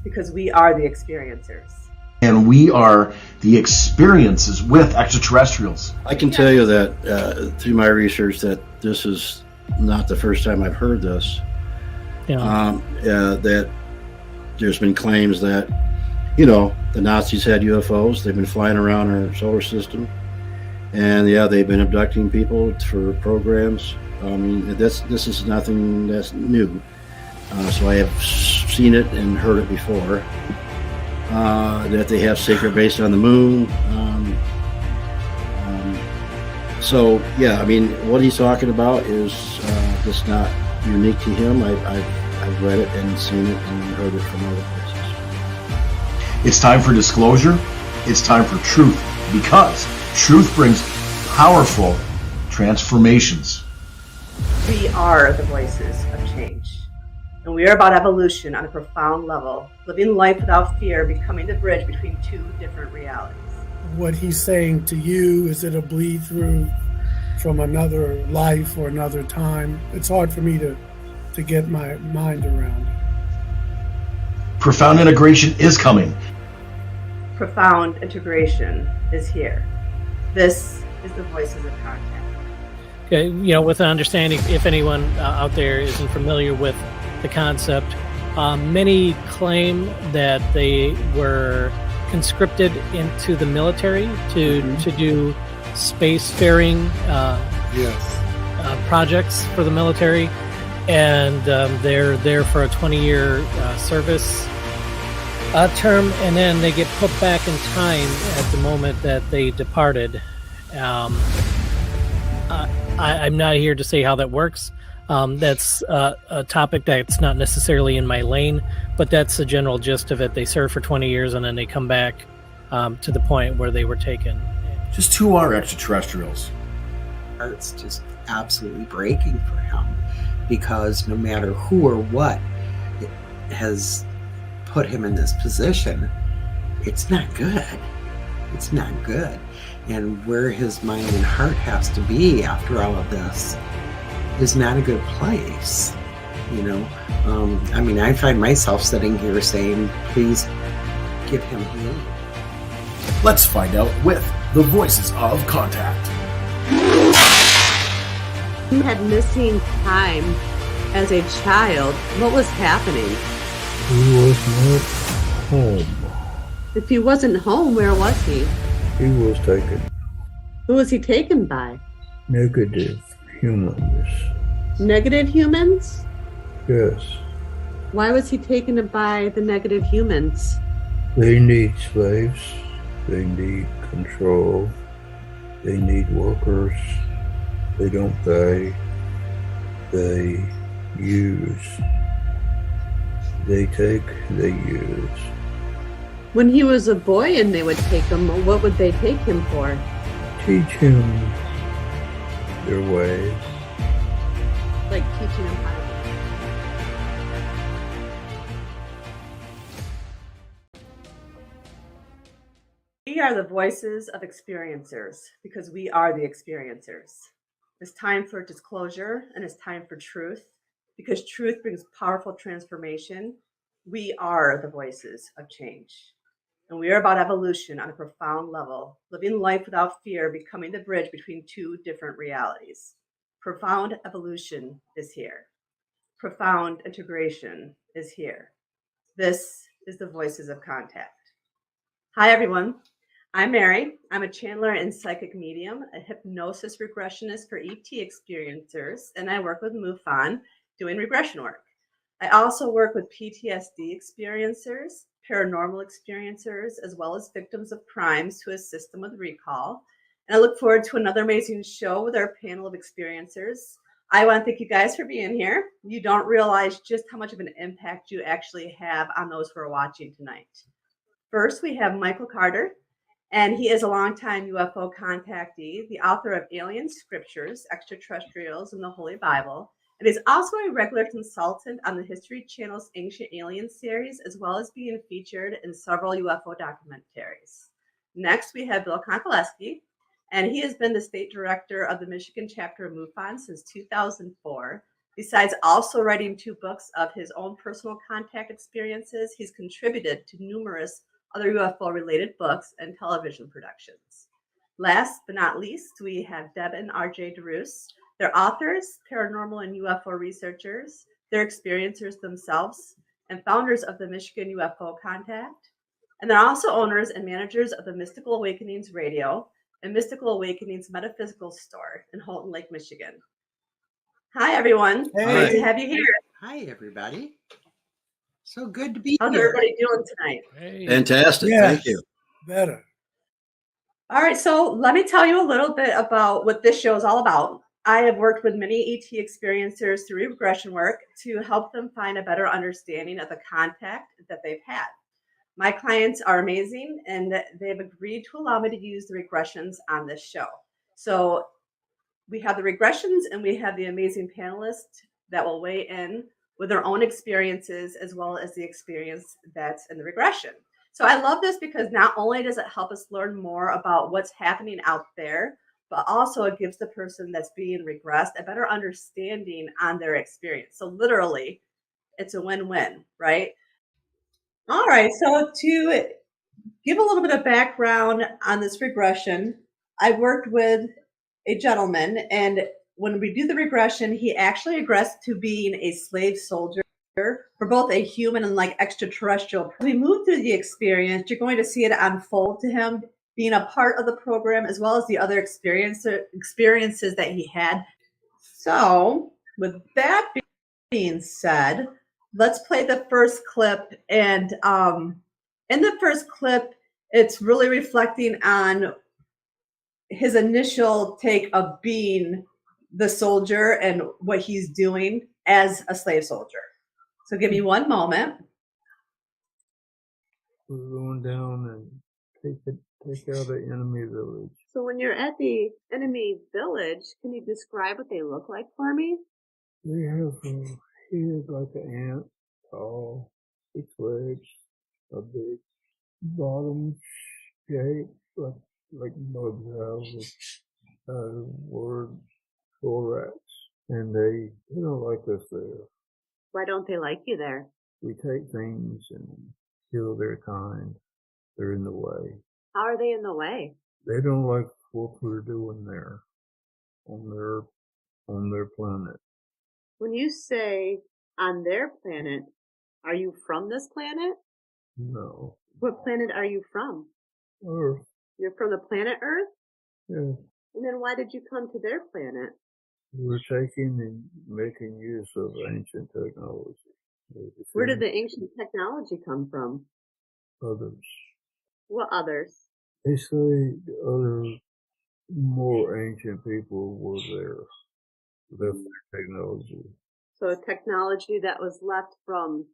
because we are the experiencers. And we are the experiences with extraterrestrials. I can tell you that through my research that this is not the first time I've heard this. That there's been claims that, the Nazis had UFOs. They've been flying around our solar system. And they've been abducting people for programs. This is nothing that's new. So I have seen it and heard it before. That they have secret base on the moon. What he's talking about is just not unique to him. I've read it and seen it and heard it from other places. It's time for disclosure. It's time for truth, because truth brings powerful transformations. We are the voices of change. And we are about evolution on a profound level, living life without fear, becoming the bridge between two different realities. What he's saying to you, is it a bleed through from another life or another time? It's hard for me to get my mind around it. Profound integration is coming. Profound integration is here. This is the Voices of Contact. Okay, with an understanding, if anyone out there isn't familiar with the concept, many claim that they were conscripted into the military to do spacefaring projects for the military, and they're there for a 20-year service term, and then they get put back in time at the moment that they departed. I'm not here to say how that works. That's a topic that's not necessarily in my lane, but that's the general gist of it. They serve for 20 years and then they come back to the point where they were taken. Just who are extraterrestrials? It's just absolutely breaking for him, because no matter who or what has put him in this position, it's not good. It's not good. And where his mind and heart has to be after all of this is not a good place. I find myself sitting here saying, please give him healing. Let's find out with the Voices of Contact. He had missing time as a child. What was happening? He was not home. If he wasn't home, where was he? He was taken. Who was he taken by? Negative humans. Negative humans? Yes. Why was he taken by the negative humans? They need slaves. They need control. They need workers. They don't pay. They use. They take, they use. When he was a boy and they would take him, what would they take him for? Teach him their ways. Like teaching him how to live. We are the voices of experiencers, because we are the experiencers. It's time for disclosure and it's time for truth, because truth brings powerful transformation. We are the voices of change. And we are about evolution on a profound level, living life without fear, becoming the bridge between two different realities. Profound evolution is here. Profound integration is here. This is the Voices of Contact. Hi, everyone. I'm Mary. I'm a channeler and psychic medium, a hypnosis regressionist for ET experiencers, and I work with MUFON doing regression work. I also work with PTSD experiencers, paranormal experiencers, as well as victims of crimes to assist them with recall. And I look forward to another amazing show with our panel of experiencers. I want to thank you guys for being here. You don't realize just how much of an impact you actually have on those who are watching tonight. First, we have Michael Carter, and he is a longtime UFO contactee, the author of Alien Scriptures, Extraterrestrials, and the Holy Bible. And is also a regular consultant on the History Channel's Ancient Aliens series, as well as being featured in several UFO documentaries. Next, we have Bill Konkoleski, and he has been the state director of the Michigan chapter of MUFON since 2004. Besides also writing 2 books of his own personal contact experiences, he's contributed to numerous other UFO related books and television productions. Last but not least, we have Deb and RJ DeRoos. They're authors, paranormal and UFO researchers. They're experiencers themselves and founders of the Michigan UFO Contact. And they're also owners and managers of the Mystical Awakenings Radio and Mystical Awakenings Metaphysical Store in Houghton Lake, Michigan. Hi, everyone. Hey. Great to have you here. Hi, everybody. So good to be How's here. everybody doing tonight? Hey. Fantastic. Yes. Thank you. Better. All right, so let me tell you a little bit about what this show is all about. I have worked with many ET experiencers through regression work to help them find a better understanding of the contact that they've had. My clients are amazing, and they've agreed to allow me to use the regressions on this show. So we have the regressions, and we have the amazing panelists that will weigh in with their own experiences as well as the experience that's in the regression. So I love this because not only does it help us learn more about what's happening out there, but also it gives the person that's being regressed a better understanding on their experience. So literally, it's a win-win, right? All right, so to give a little bit of background on this regression, I worked with a gentleman, and when we do the regression, he actually regressed to being a slave soldier for both a human and like extraterrestrial. As we move through the experience, you're going to see it unfold to him being a part of the program as well as the other experiences that he had. So with that being said, let's play the first clip. And in the first clip, it's really reflecting on his initial take of being the soldier and what he's doing as a slave soldier. So give me one moment. We're going down and take out an enemy village. So when you're at the enemy village, can you describe what they look like for me? They have a head like an ant, tall, 6 legs, a big bottom shape, like bugs have a word thorax. And they don't like us there. Why don't they like you there? We take things and kill their kind. They're in the way. How are they in the way? They don't like what we're doing there on their planet. When you say on their planet, are you from this planet? No. What planet are you from? Earth. You're from the planet Earth? Yeah. And then why did you come to their planet? We're taking and making use of ancient technology. Where did the ancient technology come from? Others. What others? They say other more ancient people were there. That's their technology. So a technology that was left from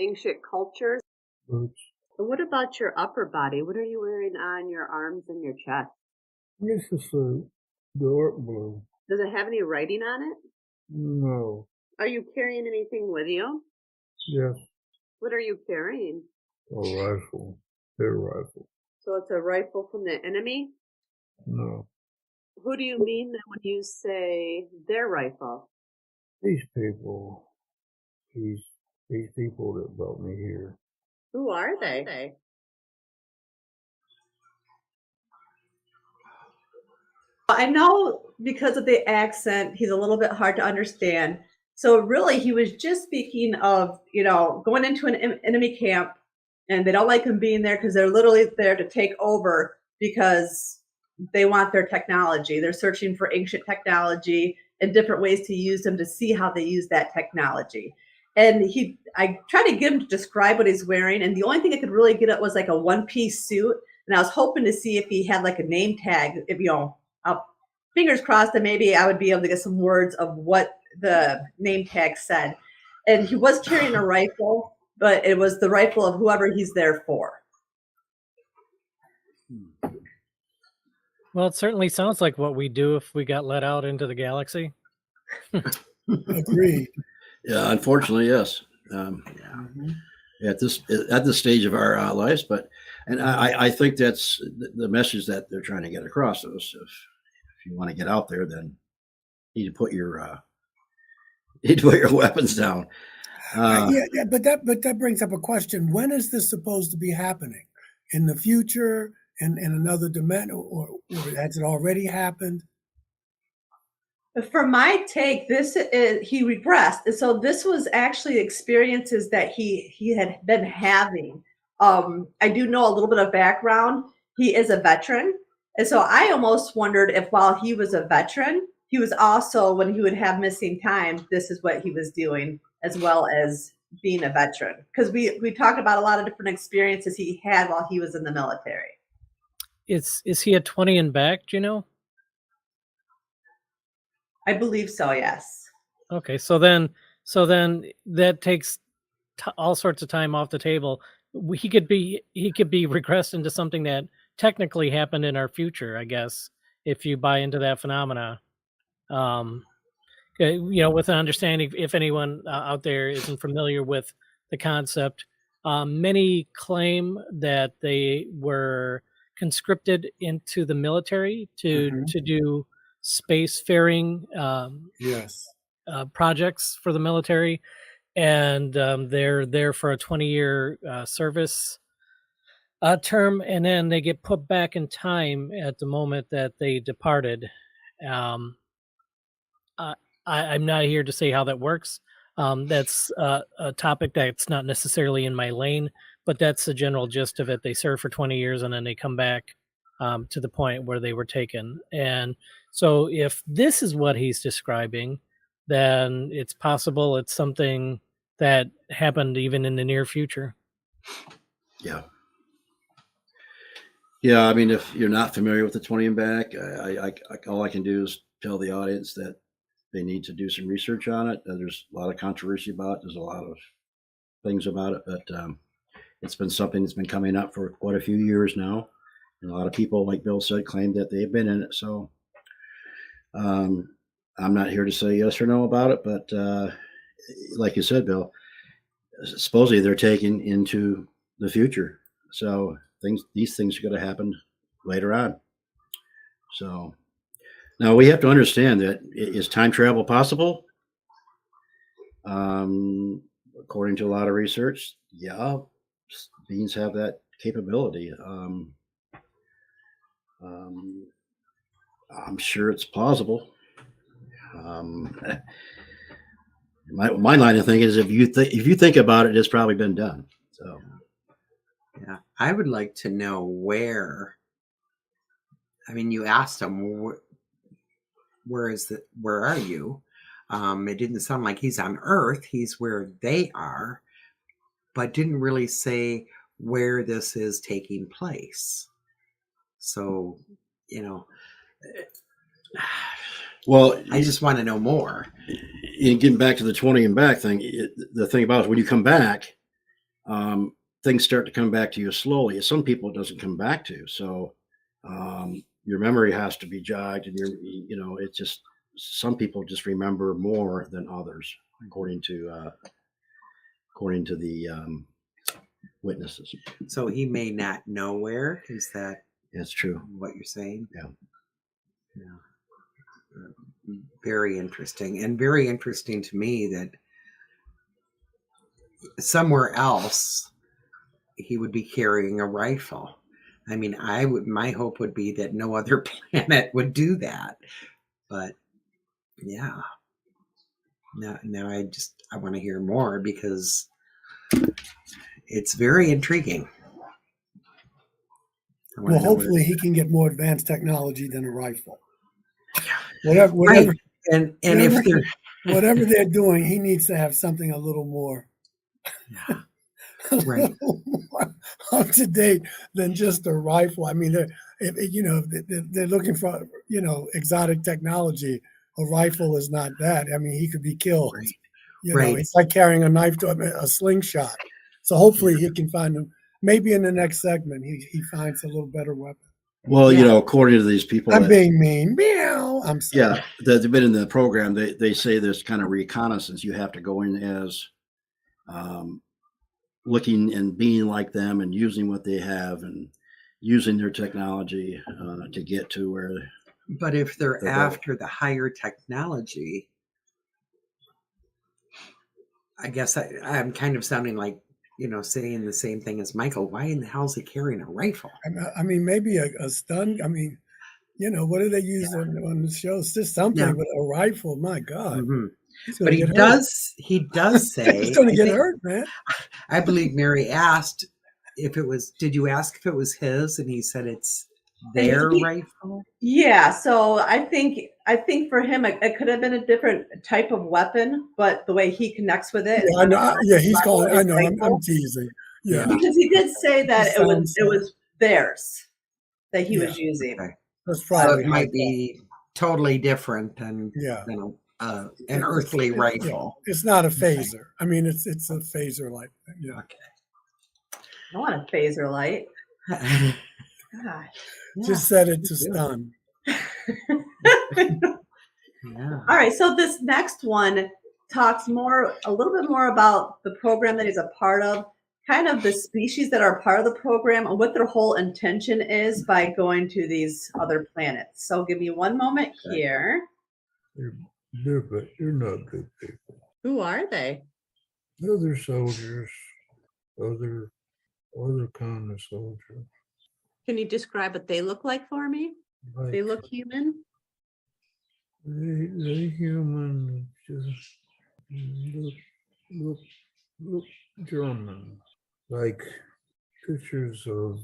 ancient cultures. But And what about your upper body? What are you wearing on your arms and your chest? it's just a dark blue. Does it have any writing on it? No. Are you carrying anything with you? Yes. What are you carrying? A rifle. Their rifle. So it's a rifle from the enemy? No. Who do you mean then when you say their rifle? These people. These people that brought me here. Who are they? I know because of the accent, he's a little bit hard to understand. So really, he was just speaking of, going into an enemy camp, and they don't like him being there because they're literally there to take over because they want their technology. They're searching for ancient technology and different ways to use them to see how they use that technology. And I tried to get him to describe what he's wearing, and the only thing I could really get at was like a one-piece suit. And I was hoping to see if he had like a name tag, fingers crossed that maybe I would be able to get some words of what the name tag said. And he was carrying a rifle, but it was the rifle of whoever he's there for. Well, it certainly sounds like what we do if we got let out into the galaxy. Agreed. Yeah, unfortunately, yes. At this stage of our lives, and I think that's the message that they're trying to get across to us. If you want to get out there, then you need to put your You put your weapons down. Yeah, but that brings up a question. When is this supposed to be happening? In the future, in another dimension, or has it already happened? For my take, this is he regressed, and so this was actually experiences that he had been having. I do know a little bit of background. He is a veteran, and so I almost wondered if while he was a veteran, he was also when he would have missing time. This is what he was doing, as well as being a veteran, because we talked about a lot of different experiences he had while he was in the military. Is he at 20 and back? Do you know? I believe so. Yes. Okay, so then that takes all sorts of time off the table. He could be regressed into something that technically happened in our future, I guess, if you buy into that phenomena. With an understanding, if anyone out there isn't familiar with the concept, many claim that they were conscripted into the military to do spacefaring Yes. projects for the military, and they're there for a 20-year service term, and then they get put back in time at the moment that they departed. Um, I'm not here to say how that works. That's a topic that's not necessarily in my lane, but that's the general gist of it. They serve for 20 years and then they come back to the point where they were taken. And so, if this is what he's describing, then it's possible it's something that happened even in the near future. Yeah. Yeah, I mean, if you're not familiar with the 20 and back, all I can do is tell the audience that they need to do some research on it. There's a lot of controversy about it. There's a lot of things about it, but it's been something that's been coming up for quite a few years now. And a lot of people, like Bill said, claim that they've been in it. So I'm not here to say yes or no about it, but like you said, Bill, supposedly they're taken into the future. So these things are going to happen later on. So now we have to understand that is time travel possible? According to a lot of research, yeah, beings have that capability. I'm sure it's plausible. My line of thinking is if you think about it, it's probably been done. So Yeah, I would like to know where. I mean, you asked him where are you? It didn't sound like he's on Earth. He's where they are, but didn't really say where this is taking place. So, well, I just want to know more. Getting back to the 20 and back thing, the thing about it is when you come back, things start to come back to you slowly. Some people it doesn't come back to. So your memory has to be jogged, and it's just some people just remember more than others, according to the witnesses. So he may not know where. Is that? That's true. What you're saying? Yeah. Very interesting, and very interesting to me that somewhere else he would be carrying a rifle. I mean, my hope would be that no other planet would do that. But yeah. Now I want to hear more because it's very intriguing. Well, hopefully he can get more advanced technology than a rifle. Whatever, right. And if they're whatever they're doing, he needs to have something a little more right up to date than just a rifle. I mean, they're looking for exotic technology. A rifle is not that. I mean, he could be killed. Right. It's like carrying a knife to a slingshot. So hopefully he can find them. Maybe in the next segment he finds a little better weapon. Well, according to these people, I'm being mean. Meow. I'm sorry. Yeah, they've been in the program. They say there's kind of reconnaissance. You have to go in as looking and being like them and using what they have and using their technology to get to where. But if they're after the higher technology, I guess I'm kind of sounding like, saying the same thing as Michael. Why in the hell is he carrying a rifle? I mean, maybe a stun. I mean, what do they use on the show? It's just something Yeah. with a rifle. My God, Hmm. he's But gonna he get hurt. does He's say, gonna get hurt, man. I believe Mary asked did you ask if it was his? And he said it's their rifle. Yeah, so I think for him it could have been a different type of weapon, but the way he connects with it, Yeah, I know. Yeah, he's calling. I know. I'm rifle, teasing. Yeah, because he did say that it was theirs that he was Yeah. using. Okay. that's So probably it might be totally different than Yeah. an earthly rifle. It's not a phaser. I mean, it's a phaser like that. Yeah. Okay. I want a phaser light. Gosh. Just set it to stun. Yeah. All right, so this next one talks a little bit more about the program that he's a part of, kind of the species that are part of the program and what their whole intention is by going to these other planets. So give me one moment here. They're not good people. Who are they? Other soldiers, other kind of soldiers. Can you describe what they look like for me? Like, They look human? they human, just look German. Like pictures of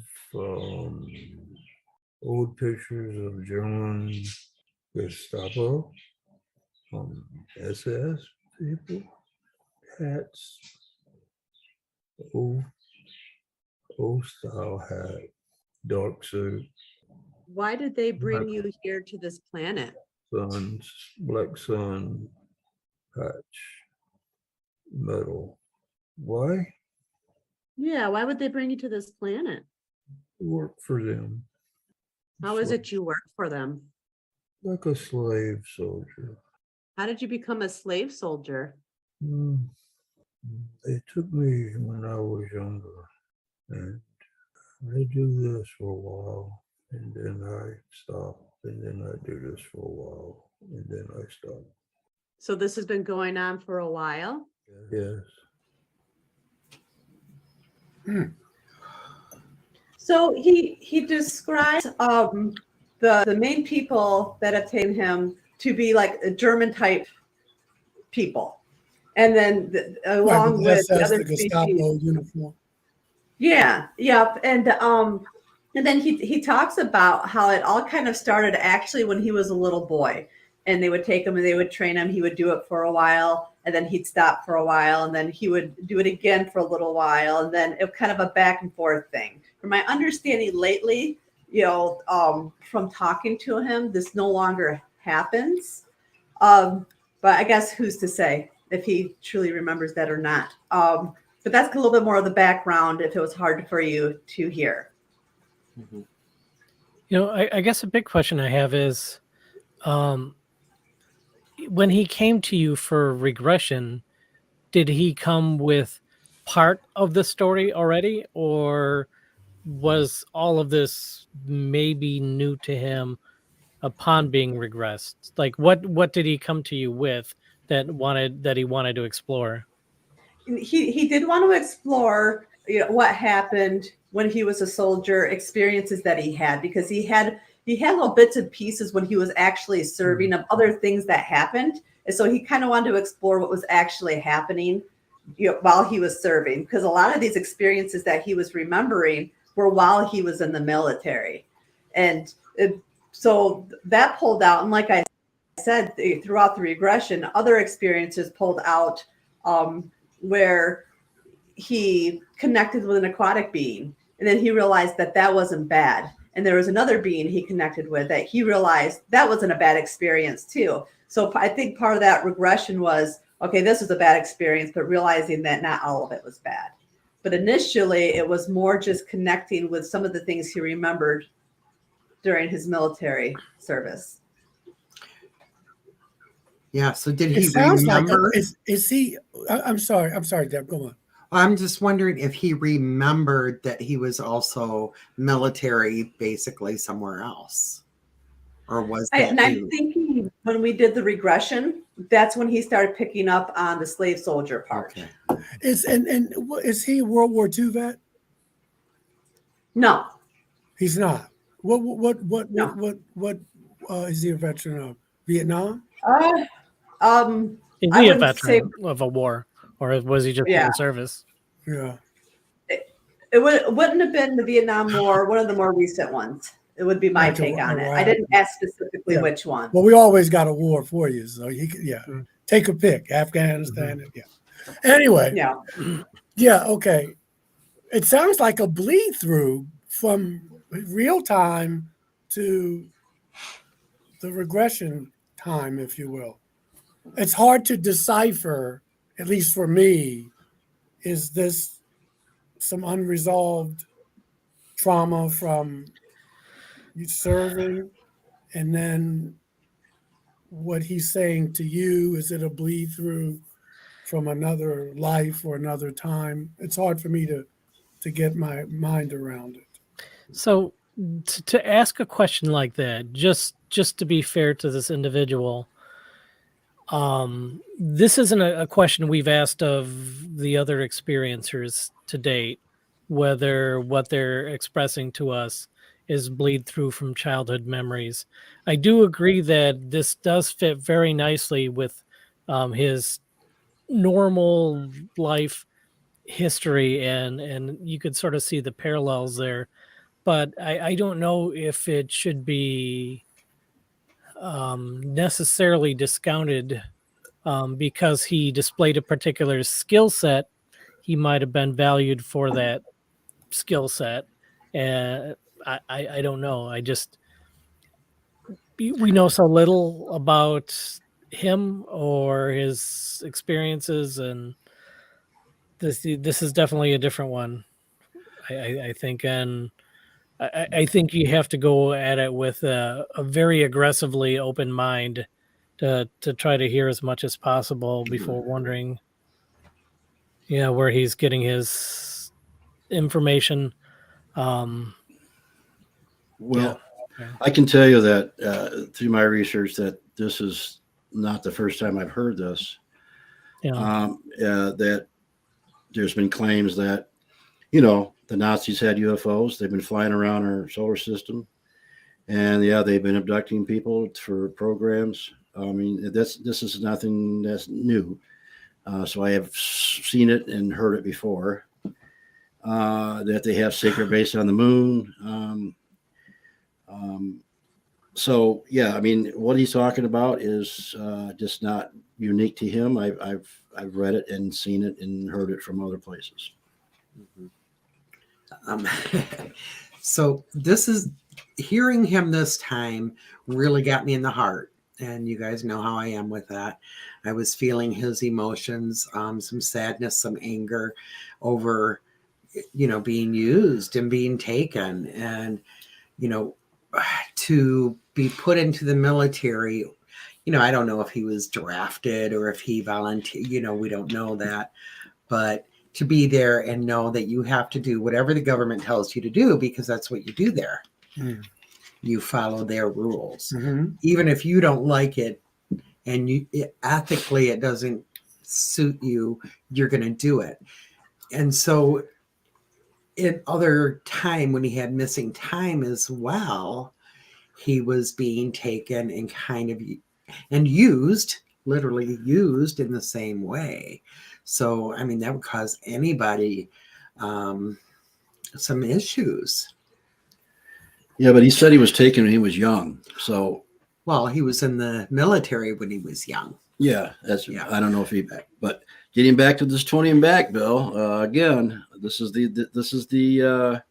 old pictures of German Gestapo, SS people, hats, old style hat, dark suit, Why did they bring you here to this planet? black sun patch, metal. Why? Yeah, why would they bring you to this planet? Work for them. How is it you work for them? Like a slave soldier. How did you become a slave soldier? They took me when I was younger, and I do this for a while, and then I stop, and then I do this for a while, and then I stop. So this has been going on for a while? Yes. So he describes the main people that have taken him to be like a German type people, and then along with the other Gestapo uniform. Yeah, and then he talks about how it all kind of started actually when he was a little boy, and they would take him and they would train him. He would do it for a while, and then he'd stop for a while, and then he would do it again for a little while, and then it was kind of a back and forth thing. From my understanding lately, from talking to him, this no longer happens. But I guess who's to say if he truly remembers that or not? But that's a little bit more of the background if it was hard for you to hear. I guess a big question I have is, when he came to you for regression, did he come with part of the story already, or was all of this maybe new to him upon being regressed? Like what did he come to you with that he wanted to explore? He did want to explore what happened when he was a soldier, experiences that he had, because he had little bits and pieces when he was actually serving of other things that happened. And so he kind of wanted to explore what was actually happening while he was serving, because a lot of these experiences that he was remembering were while he was in the military. And so that pulled out. And like I said, throughout the regression, other experiences pulled out where he connected with an aquatic being, and then he realized that wasn't bad. And there was another being he connected with that he realized that wasn't a bad experience too. So I think part of that regression was, okay, this was a bad experience, but realizing that not all of it was bad. But initially it was more just connecting with some of the things he remembered during his military service. Yeah. So did he remember? Is he? I'm sorry, Deb. Go on. I'm just wondering if he remembered that he was also military, basically somewhere else, or was that? I'm thinking when we did the regression, That's when he started picking up on the slave soldier part. Okay. Is he a World War II vet? No, He's not. no. Is he a veteran of? Vietnam? Uh, Is I he a wouldn't say, veteran of a war, or was he just yeah. in service? Yeah. It wouldn't have been the Vietnam War, one of the more recent ones. It would be my Like take on it. I Iraq. didn't ask specifically Yeah. which one. Well, we always got a war for you, so yeah. Mm. Take a pick. Afghanistan. Yeah. Anyway, Yeah. yeah. Okay. It sounds like a bleed through from real time to the regression time, if you will. It's hard to decipher, at least for me. Is this some unresolved trauma from you serving? And then what he's saying to you, is it a bleed through from another life or another time? It's hard for me to get my mind around it. So to ask a question like that, just to be fair to this individual, this isn't a question we've asked of the other experiencers to date, whether what they're expressing to us is bleed through from childhood memories. I do agree that this does fit very nicely with his normal life history, and you could sort of see the parallels there. But I don't know if it should be necessarily discounted because he displayed a particular skill set. He might have been valued for that skill set. And I don't know. We know so little about him or his experiences, and this is definitely a different one. I think, and I think you have to go at it with a very aggressively open mind to try to hear as much as possible before wondering, where he's getting his information. Um, Well, yeah. I can tell you that through my research that this is not the first time I've heard this. Yeah. That there's been claims that the Nazis had UFOs. They've been flying around our solar system, and they've been abducting people for programs. I mean, this is nothing that's new. So I have seen it and heard it before. That they have secret base on the moon. So yeah, I mean, what he's talking about is just not unique to him. I've read it and seen it and heard it from other places. So this is hearing him this time really got me in the heart, and you guys know how I am with that. I was feeling his emotions, some sadness, some anger over being used and being taken, and to be put into the military. I don't know if he was drafted or if he volunteered, we don't know that, but to be there and know that you have to do whatever the government tells you to do, because that's what you do there. You follow their rules. Even if you don't like it and ethically it doesn't suit you, you're going to do it. And so in other time when he had missing time as well, he was being taken and kind of and used, literally used in the same way. So, I mean, that would cause anybody some issues. Yeah, but he said he was taken when he was young. So, well, he was in the military when he was young. Yeah, I don't know if but getting back to this 20 and back, Bill. Again, this is the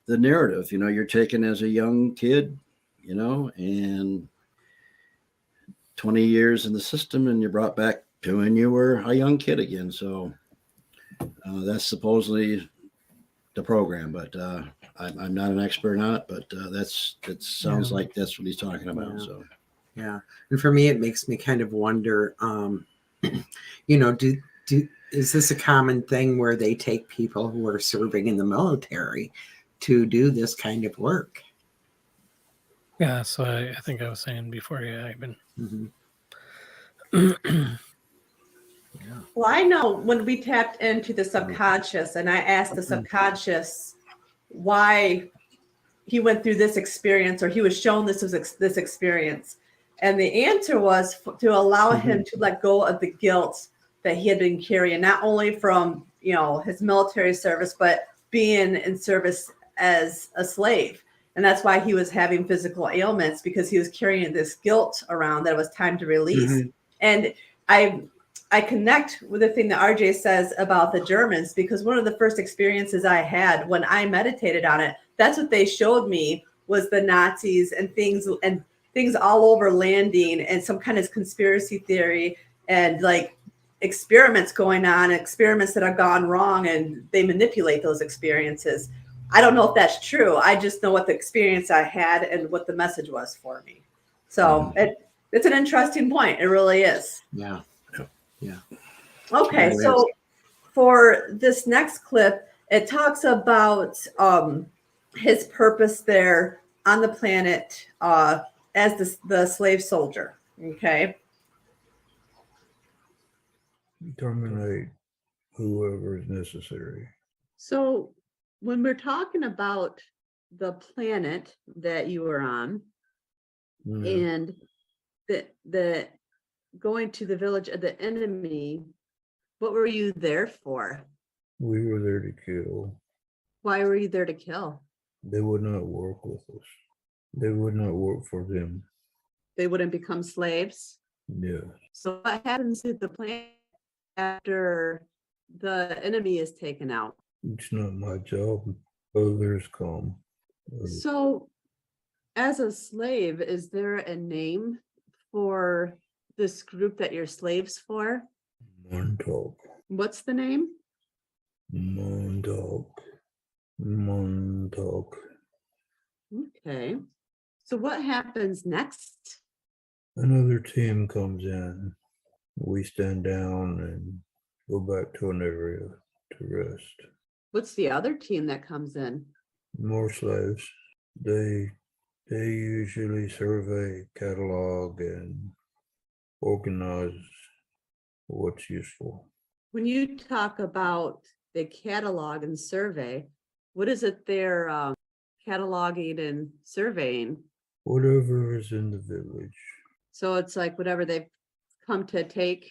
narrative. You're taken as a young kid, and 20 years in the system, and you're brought back to when you were a young kid again. So that's supposedly the program, but I'm not an expert on it. But that sounds like that's what he's talking about. Yeah. So yeah, and for me, it makes me kind of wonder. Is this a common thing where they take people who are serving in the military to do this kind of work? Yeah, so I think I was saying before, I've been Well, I know when we tapped into the subconscious and I asked the subconscious why he went through this experience or he was shown this experience. And the answer was to allow him to let go of the guilt that he had been carrying, not only from, his military service, but being in service as a slave. And that's why he was having physical ailments, because he was carrying this guilt around that it was time to release. And I connect with the thing that RJ says about the Germans, because one of the first experiences I had when I meditated on it, that's what they showed me, was the Nazis and things all over landing, and some kind of conspiracy theory and like experiments going on, experiments that have gone wrong, and they manipulate those experiences. I don't know if that's true. I just know what the experience I had and what the message was for me. So it's an interesting point. It really is. Yeah. Okay, so for this next clip, it talks about his purpose there on the planet as the slave soldier. Okay. Terminate whoever is necessary. So when we're talking about the planet that you were on and the going to the village of the enemy, what were you there for? We were there to kill. Why were you there to kill? They would not work with us. They would not work for them. They wouldn't become slaves? Yeah. So what happens to the planet after the enemy is taken out? It's not my job. Others come. So as a slave, is there a name for this group that you're slaves for? Montauk. What's the name? Montauk. Okay. So what happens next? Another team comes in. We stand down and go back to an area to rest. What's the other team that comes in? More slaves. They usually survey, catalog, and organize what's useful. When you talk about the catalog and survey, what is it they're cataloging and surveying? Whatever is in the village. So it's like whatever they've come to take.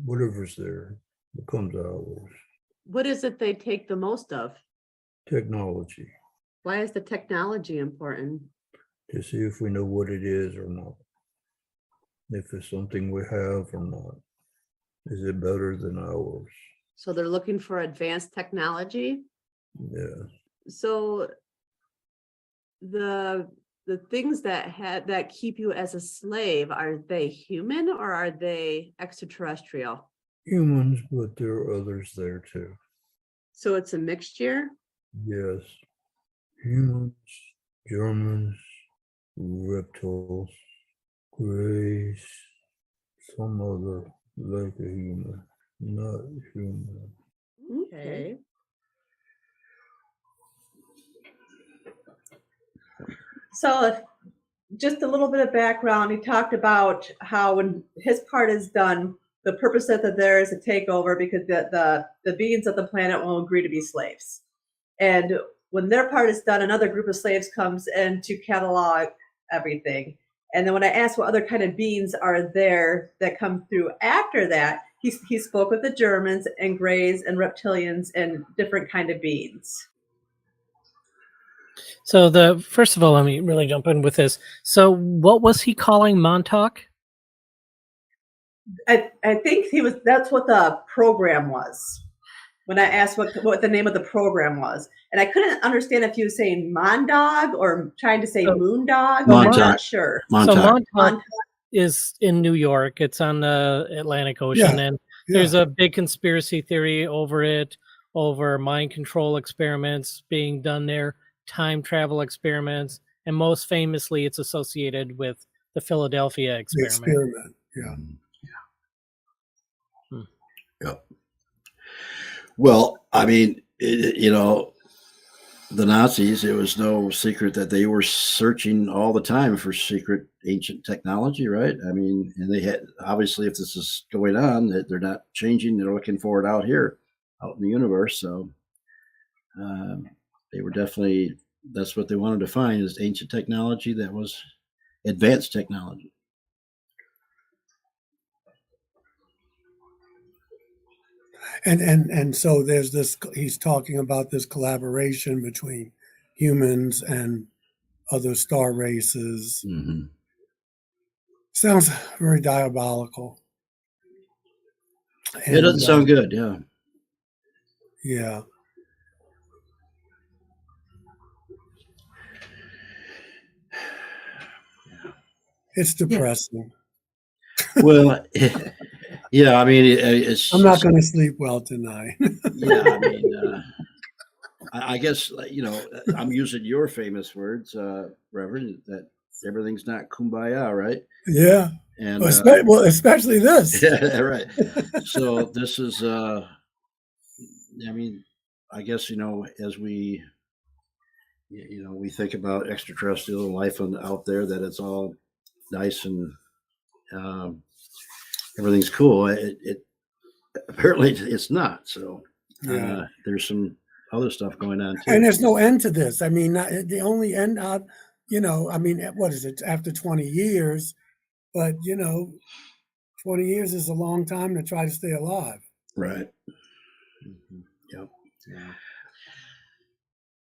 Whatever's there becomes ours. What is it they take the most of? Technology. Why is the technology important? To see if we know what it is or not. If it's something we have or not. Is it better than ours? So they're looking for advanced technology? Yeah. So the things that keep you as a slave, are they human or are they extraterrestrial? Humans, but there are others there too. So it's a mixture? Yes. Humans, Germans, reptiles, grays, some other like a human, not human. Okay. So just a little bit of background. He talked about how when his part is done, the purpose that there is a takeover, because the beings of the planet won't agree to be slaves. And when their part is done, another group of slaves comes in to catalog everything. And then when I asked what other kind of beings are there that come through after that, he spoke with the Germans and Greys and reptilians and different kind of beings. So first of all, let me really jump in with this. So what was he calling Montauk? I think that's what the program was. When I asked what the name of the program was. And I couldn't understand if he was saying Mondog or trying to say Moondog. I'm not sure. So Montauk is in New York. It's on the Atlantic Ocean. Yeah. And there's a big conspiracy theory over mind control experiments being done there, time travel experiments. And most famously, it's associated with the Philadelphia experiment. The experiment, yeah. Yep. Well, I mean, the Nazis, it was no secret that they were searching all the time for secret ancient technology, right? I mean, and they had obviously, if this is going on, that they're not changing, they're looking for it out here, out in the universe. So they were definitely, that's what they wanted to find, is ancient technology that was advanced technology. And so there's this. He's talking about this collaboration between humans and other star races. Mm-hmm. Sounds very diabolical. It doesn't sound good, yeah. Yeah. It's depressing. Well, yeah, I mean, it's. I'm not going to sleep well tonight. Yeah, I mean, I guess, you know, I'm using your famous words, Reverend, that everything's not kumbaya, right? Yeah. And well, especially this. yeah, right. So this is, I mean, I guess, you know, as we, you know, we think about extraterrestrial life out there, that it's all nice and everything's cool. It apparently it's not. So Yeah. there's some other stuff going on too. And there's no end to this. I mean, the only end out, you know, I mean, what is it, after 20 years? But, you know, 20 years is a long time to try to stay alive. Right. Mm-hmm. Yep.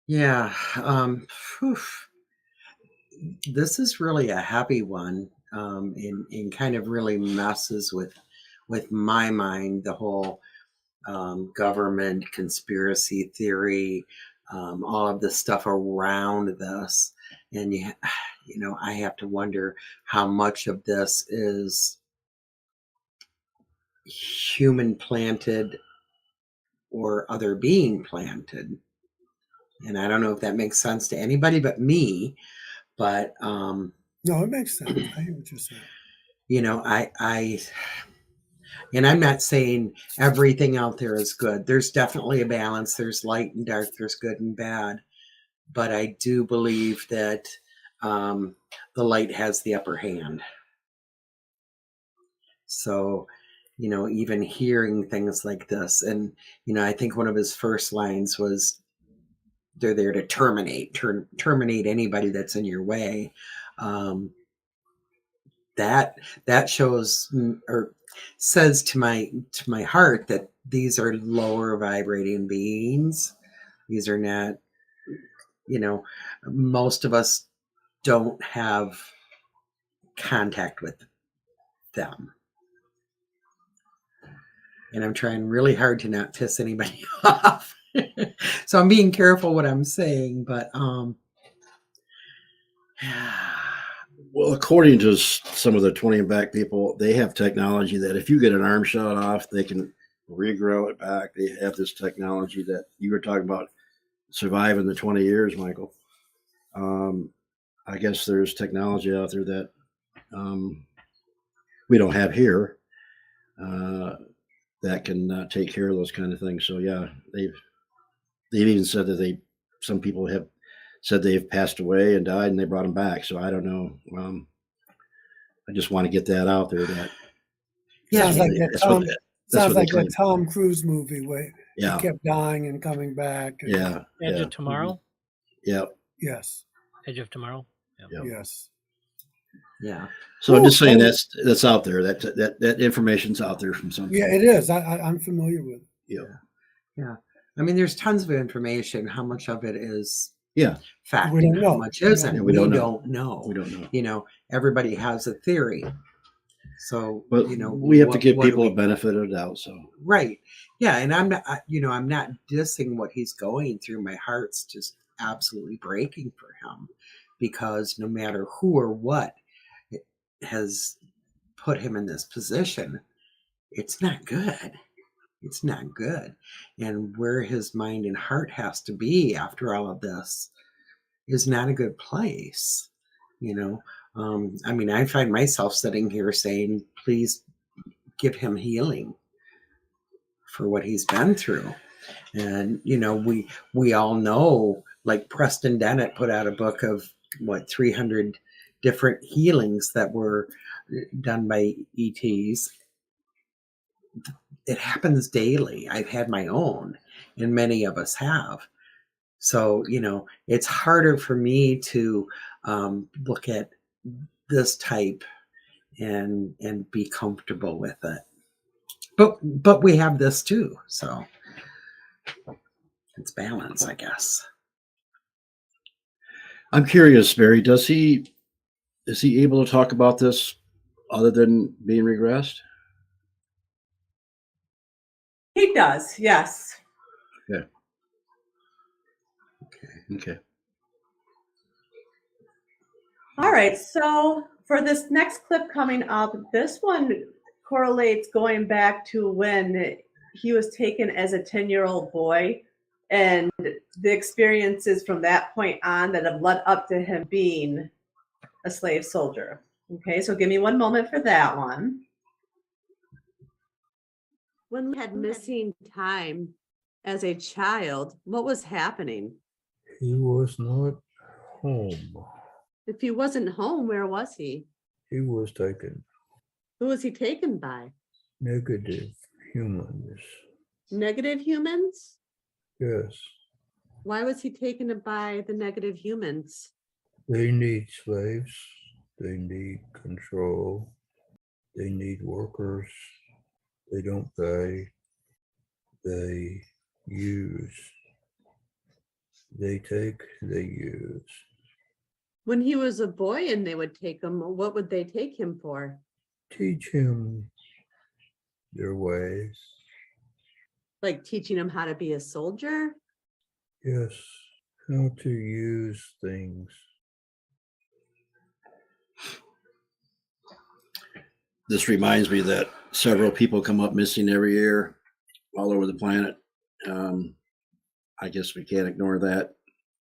Yeah. This is really a happy one, and kind of really messes with my mind, the whole government conspiracy theory, all of the stuff around this. And you know, I have to wonder how much of this is human planted or other being planted. And I don't know if that makes sense to anybody but me, but no, it makes sense. I hear what you're saying. You know, and I'm not saying everything out there is good. There's definitely a balance. There's light and dark. There's good and bad. But I do believe that the light has the upper hand. So, you know, even hearing things like this, and, you know, I think one of his first lines was, they're there to terminate anybody that's in your way. That shows, or says to my heart, that these are lower vibrating beings. These are not, you know, most of us don't have contact with them. And I'm trying really hard to not piss anybody off. So I'm being careful what I'm saying, but well, according to some of the 20 and back people, they have technology that if you get an arm shot off, they can regrow it back. They have this technology that you were talking about surviving the 20 years, Michael. I guess there's technology out there that we don't have here that can take care of those kind of things. So yeah, they've even said that some people have said they've passed away and died, and they brought them back. So I don't know. I just want to get that out there. That sounds like that Tom Cruise movie where he kept dying and coming back. And Edge of Tomorrow. Yeah. Yes. Edge of Tomorrow. Yep. Yes. Yeah. So I'm just saying that's out there. That information's out there from some. Yeah, it is. I'm familiar with it. Yeah. I mean, there's tons of information. How much of it is fact? We don't know. How much isn't? Yeah, we don't know. We don't know. You know, everybody has a theory. So, but you know, we have to give people a benefit of the doubt. So right. Yeah, and I'm not. I'm not dissing what he's going through. My heart's just absolutely breaking for him, because no matter who or what has put him in this position, it's not good. It's not good. And where his mind and heart has to be after all of this is not a good place. You know, I mean, I find myself sitting here saying, please give him healing for what he's been through. And, you know, we all know like Preston Dennett put out a book of 300 different healings that were done by ETs. It happens daily. I've had my own, and many of us have. So, it's harder for me to look at this type and be comfortable with it. But we have this too, so it's balance, I guess. I'm curious, Barry. Is he able to talk about this other than being regressed? He does, yes. Yeah. Okay. All right, so for this next clip coming up, this one correlates going back to when he was taken as a 10-year-old boy and the experiences from that point on that have led up to him being a slave soldier. Okay, so give me one moment for that one. When we had missing time as a child, what was happening? He was not home. If he wasn't home, where was he? He was taken. Who was he taken by? Negative humans. Negative humans? Yes. Why was he taken by the negative humans? They need slaves. They need control. They need workers. They don't pay. They use. They take, they use. When he was a boy and they would take him, what would they take him for? Teach him their ways. Like teaching him how to be a soldier? Yes, how to use things. This reminds me that several people come up missing every year all over the planet. I guess we can't ignore that,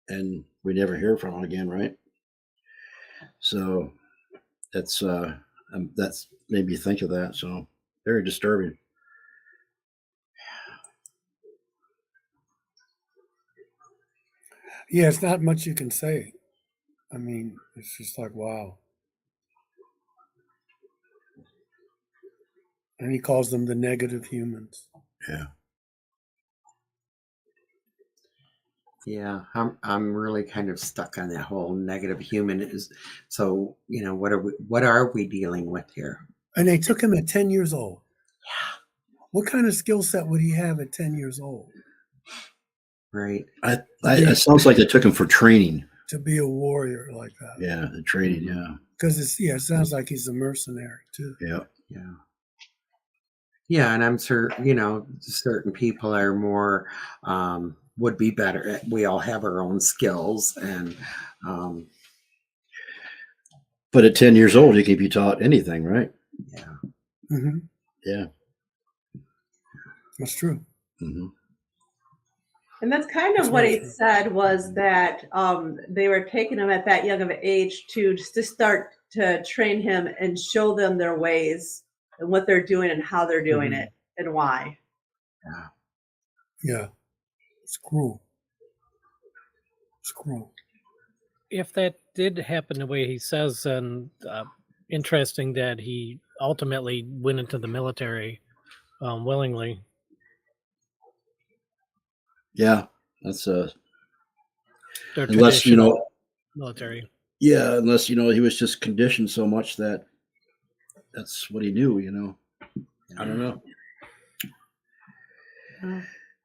and we never hear from them again, right? So that's made me think of that. So very disturbing. Yeah, it's not much you can say. I mean, it's just like, wow. And he calls them the negative humans. Yeah. Yeah, I'm really kind of stuck on that whole negative human is. So, what are we dealing with here? And they took him at 10 years old. Yeah. What kind of skill set would he have at 10 years old? Right. It sounds like they took him for training. To be a warrior like that. Yeah, the training, yeah. Because it sounds like he's a mercenary too. Yeah. Yeah. Yeah, and I'm sure, certain people are more, would be better. We all have our own skills. And but at 10 years old, you can be taught anything, right? Yeah. Mm-hmm. Yeah. That's true. Mm-hmm. And that's kind of what he said was that they were taking him at that young of an age to start to train him and show them their ways and what they're doing and how they're doing it and why. Yeah. Yeah. It's cruel. It's cruel. If that did happen the way he says, and interesting that he ultimately went into the military willingly. Yeah, that's Their unless military. Yeah, unless he was just conditioned so much that that's what he knew. I don't know. I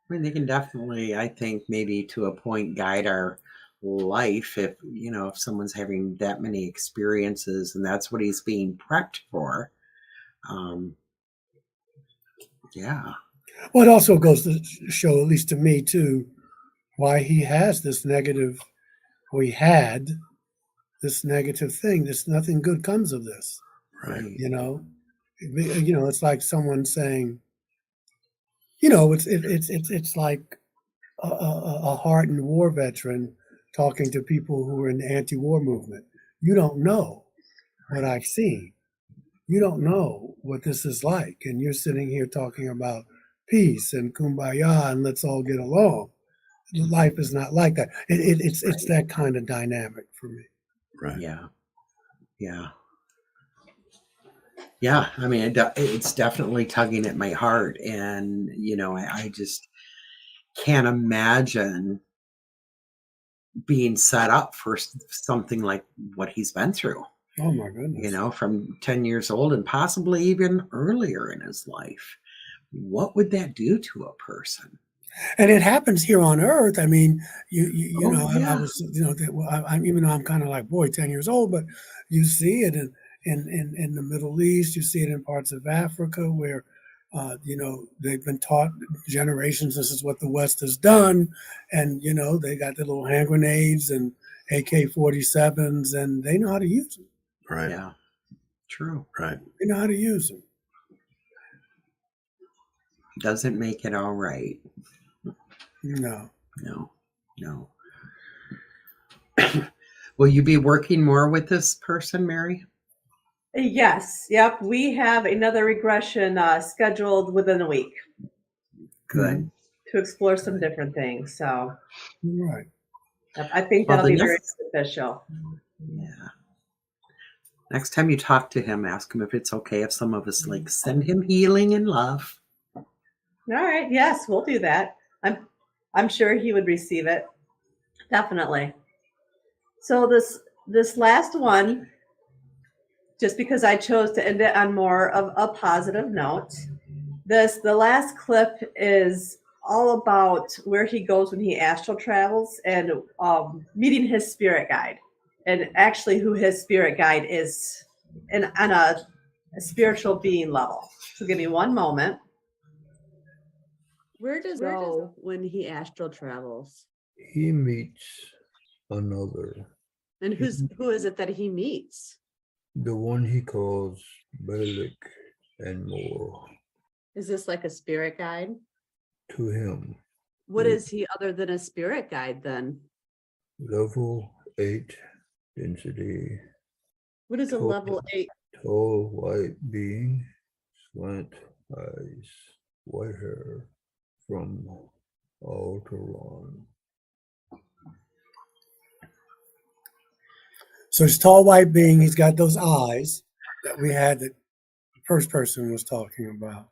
mean, they can definitely, I think, maybe to a point, guide our life if someone's having that many experiences and that's what he's being prepped for. Yeah. Well, it also goes to show, at least to me too, why he has this negative, or he had this negative thing. There's nothing good comes of this. Right. It's like someone saying, it's like a hardened war veteran talking to people who are in the anti-war movement. You don't know what I've seen. You don't know what this is like. And you're sitting here talking about peace and kumbaya and let's all get along. life is not like that. It's that kind of dynamic for me. Right. Yeah. Yeah. Yeah. I mean, it's definitely tugging at my heart. And, I just can't imagine being set up for something like what he's been through, Oh my goodness. from 10 years old and possibly even earlier in his life. What would that do to a person? And it happens here on Earth. I mean, Oh, I yeah. was, even though I'm kind of like, boy, 10 years old, but you see it in the Middle East. You see it in parts of Africa where, they've been taught generations, this is what the West has done. And, they got the little hand grenades and AK-47s, and they know how to use them. Right. Yeah. True. Right. They know how to use them. Doesn't make it all right. No. No. Will you be working more with this person, Mary? Yes. Yep. We have another regression scheduled within a week Good. to explore some different things. So Right. yep, I think Well, that'll the be very next- beneficial. Yeah. Next time you talk to him, ask him if it's okay if some of us send him healing and love. All right. Yes, we'll do that. I'm sure he would receive it. Definitely. So this last one, just because I chose to end it on more of a positive note, the last clip is all about where he goes when he astral travels and meeting his spirit guide, and actually who his spirit guide is, and on a spiritual being level. So give me one moment. Where does he go when he astral travels? He meets another, And who is it that he meets? the one he calls Balak and more. Is this like a spirit guide? To him, What is he other than a spirit guide then? level 8 density, What is a Cool. level 8? tall white being, slant eyes, white hair, from Alteron. So he's tall white being. He's got those eyes that we had that the first person was talking about.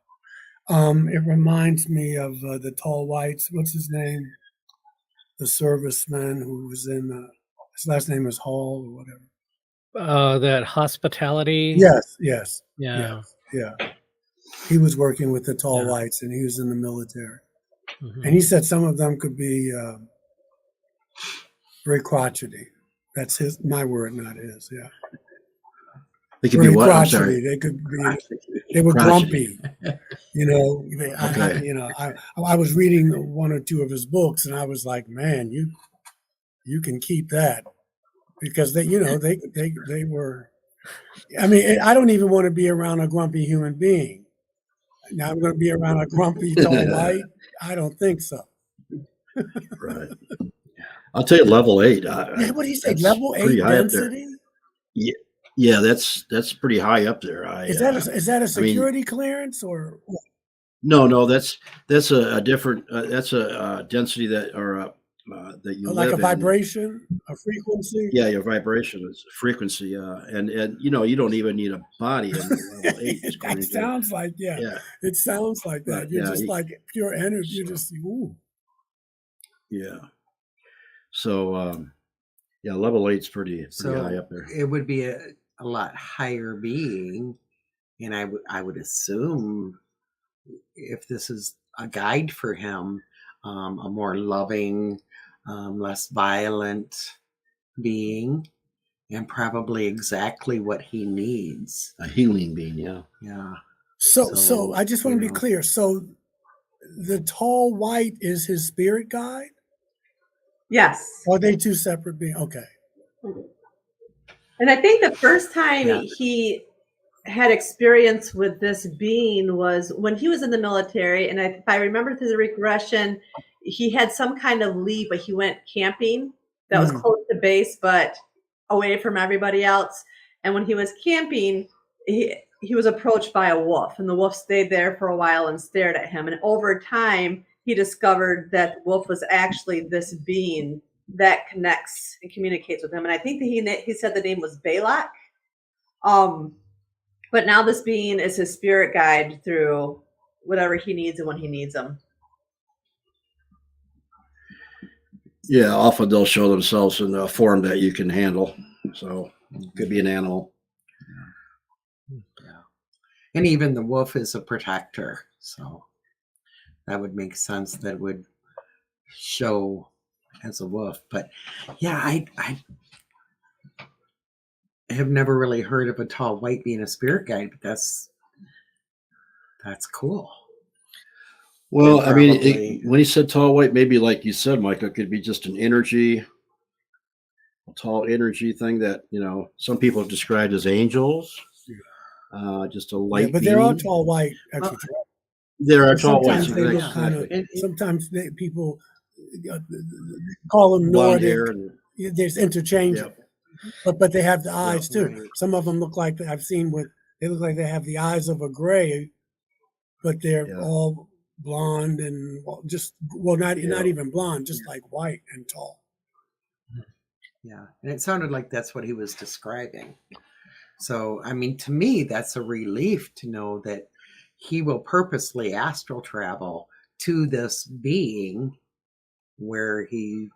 It reminds me of the tall whites. What's his name? The serviceman who was in. His last name is Hall or whatever. That hospitality. Yes. Yeah. Yeah. He was working with the tall Yeah. whites, and he was in the military. Mhm. And he said some of them could be very crotchety. That's my word, not his. Yeah. They could be Very what? I'm crotchety. sorry. They could be. They were Crotchety. grumpy. Okay. I was reading one or two of his books, and I was like, man, you can keep that, because they were. I mean, I don't even want to be around a grumpy human being. Now I'm going to be around a grumpy tall white. I don't think so. Right. I'll tell you, level 8. Yeah, what do you say? That's Level 8 pretty high up there. density? Yeah, that's pretty high up there. Is that a security clearance or? No, that's a different. That's a density that that you Like live a vibration, a frequency? Yeah, your vibration is frequency. And you don't even need a body in level 8. That sounds like Yeah. It sounds like that. But, You're yeah, just like pure energy. You're just ooh. Yeah. So level 8's pretty high up there. It would be a lot higher being, and I would assume, if this is a guide for him, a more loving, less violent being, and probably exactly what he needs. A healing being, yeah. Yeah. So I just want to be clear. So the tall white is his spirit guide? Yes. Or are they two separate beings? Okay. And I think the first time Yeah. he had experience with this being was when he was in the military. And if I remember through the regression, he had some kind of leave, but he went camping that was close to base, but away from everybody else. And when he was camping, he was approached by a wolf, and the wolf stayed there for a while and stared at him. And over time, he discovered that the wolf was actually this being that connects and communicates with him. And I think that he said the name was Balak. But now this being is his spirit guide through whatever he needs and when he needs them. Yeah, often they'll show themselves in a form that you can handle. So it could be an animal. Yeah. And even the wolf is a protector. So that would make sense that it would show as a wolf. But yeah, I have never really heard of a tall white being a spirit guide, but that's cool. Well, I mean, Probably. when he said tall white, maybe like you said, Michael, it could be just an energy, a tall energy thing that, some people have described as angels. Just a light. Yeah, but they're all tall white. Actually, there are tall sometimes whites. they look exactly. kind of. Sometimes people call them Blonde Nordic. hair and, There's interchangeable, but they have the eyes too. right. Some of them look like I've seen they look like they have the eyes of a gray, but they're all blonde and not even blonde, just like white and tall. Yeah, and it sounded like that's what he was describing. So, I mean, to me, that's a relief to know that he will purposely astral travel to this being where he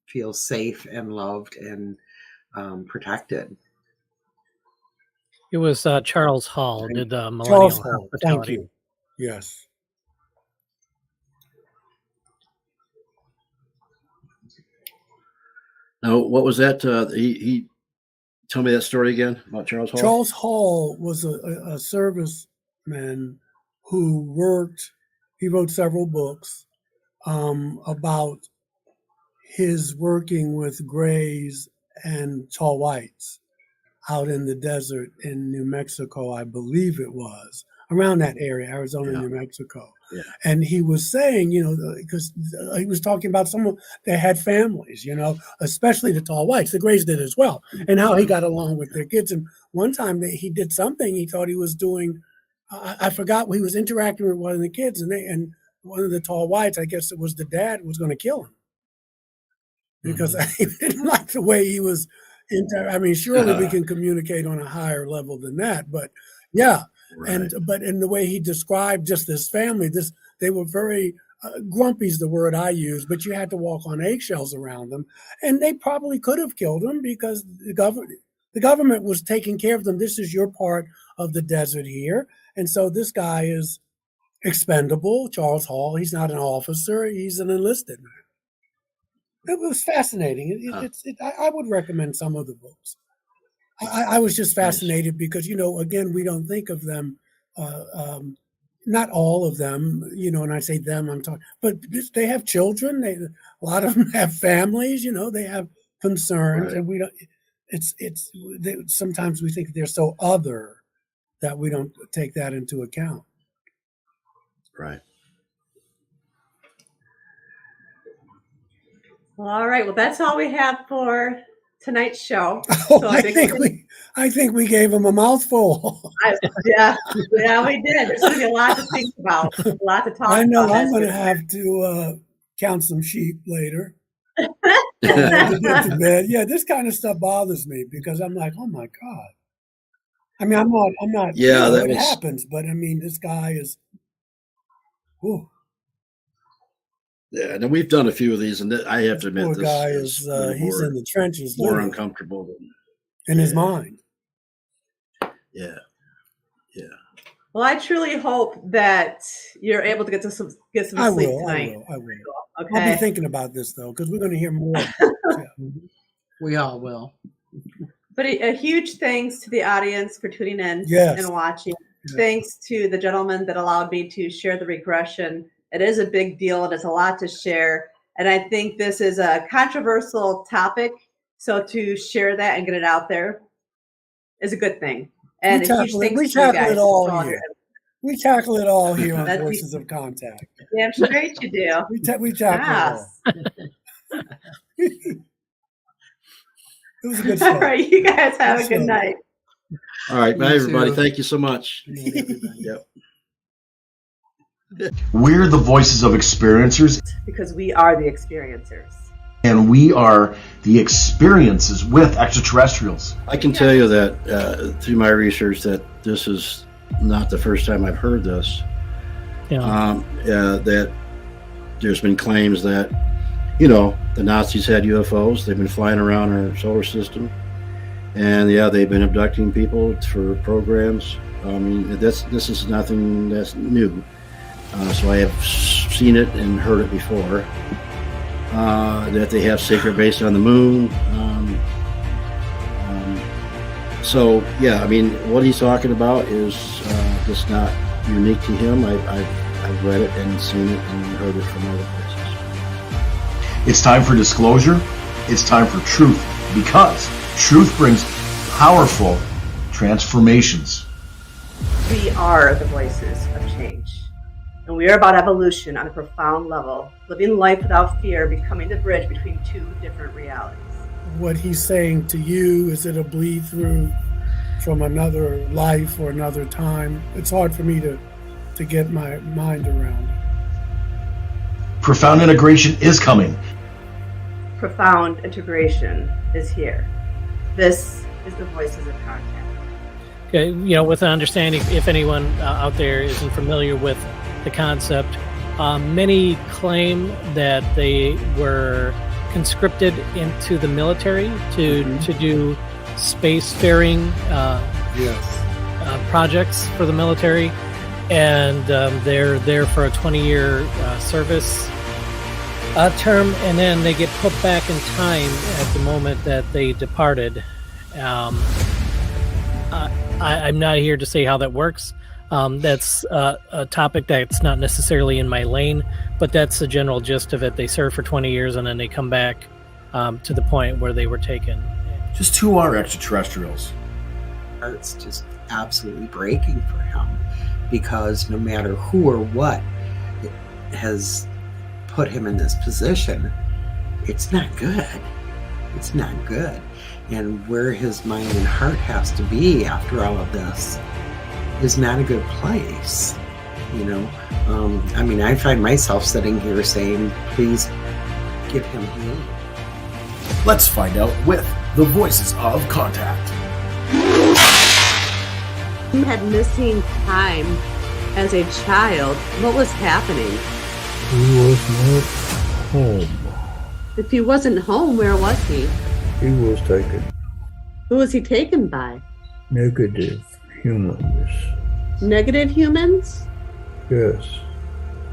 feels safe and loved and protected. It was Charles Hall did Millennial Charles Hall, thank Hospitality. you. Yes. now, what was that? He tell me that story again about Charles Hall. Charles Hall was a serviceman who he wrote several books about his working with grays and tall whites out in the desert in New Mexico, I believe it was, around that area, Arizona, New Mexico. Yeah. And he was saying, because he was talking about someone that had families, especially the tall whites. The grays did as well, and how he got along with their kids. And one time he did something he thought he was doing. I forgot. He was interacting with one of the kids, and one of the tall whites, I guess it was the dad, was going to kill him because he didn't like the way he was. Surely we can communicate on a higher level than that, but yeah. Right. But in the way he described just this family, they were very grumpy is the word I use, but you had to walk on eggshells around them, and they probably could have killed them because the government was taking care of them. This is your part of the desert here, and so this guy is expendable. Charles Hall, he's not an officer; he's an enlisted man. It was fascinating. I would recommend some of the books. I was just fascinated because, again, we don't think of them, not all of them, and I say them, I'm talking, but they have children. A lot of them have families, they have concerns, and we don't, sometimes we think they're so other that we don't take that into account. Right. Well, all right. Well, that's all we have for tonight's show. So I think we gave them a mouthful. Yeah, we did. There's going to be a lot to think about, a lot to talk about. I know I'm going to have to count some sheep later. To get to bed. Yeah, this kind of stuff bothers me because I'm like, oh my God. I mean, I'm not. Yeah, it happens, but I mean, this guy is. Whew. Yeah, and we've done a few of these, and I have to admit, Poor this guy is he's in the trenches, more uncomfortable in his mind. Yeah. Well, I truly hope that you're able to get some sleep tonight. I will. Okay. I'll be thinking about this though, because we're going to hear more. We all will. But a huge thanks to the audience for tuning in and watching. Yes. Thanks to the gentleman that allowed me to share the regression. It is a big deal. It is a lot to share. And I think this is a controversial topic. So to share that and get it out there is a good thing. And we tackle it all here. We tackle it all here on Voices of Contact. Damn straight you do. We tackle it all. It was a good show. All right, you guys have a good night. All right, bye everybody. Thank you so much. Yep. We're the voices of experiencers, because we are the experiencers. and we are the experiences with extraterrestrials. I can tell you that through my research that this is not the first time I've heard this. That there's been claims that, the Nazis had UFOs. They've been flying around our solar system. And they've been abducting people for programs. I mean, this is nothing that's new. So I have seen it and heard it before. That they have secret base on the moon. What he's talking about is just not unique to him. I've read it and seen it and heard it from other places. It's time for disclosure. It's time for truth, because truth brings powerful transformations. We are the voices of change. And we are about evolution on a profound level, living life without fear, becoming the bridge between two different realities. What he's saying to you, is it a bleed through from another life or another time? It's hard for me to get my mind around it. Profound integration is coming. Profound integration is here. This is the Voices of Contact. Okay, with an understanding, if anyone out there isn't familiar with the concept, many claim that they were conscripted into the military to do spacefaring projects for the military, and they're there for a 20-year service term, and then they get put back in time at the moment that they departed. I'm not here to say how that works. That's a topic that's not necessarily in my lane, but that's the general gist of it. They serve for 20 years and then they come back to the point where they were taken. Just who are extraterrestrials? It's just absolutely breaking for him, because no matter who or what has put him in this position, it's not good. It's not good. And where his mind and heart has to be after all of this is not a good place. I find myself sitting here saying, please give him healing. Let's find out with the Voices of Contact. He had missing time as a child. What was happening? He was not home. If he wasn't home, where was he? He was taken. Who was he taken by? Negative humans. Negative humans? Yes.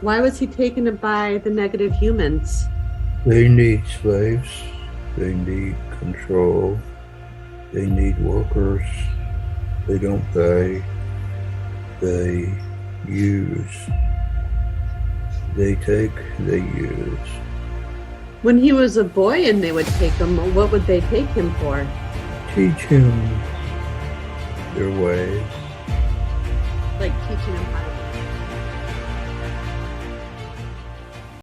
Why was he taken by the negative humans? They need slaves. They need control. They need workers. They don't pay. They use. They take, they use. When he was a boy and they would take him, what would they take him for? Teach him their ways.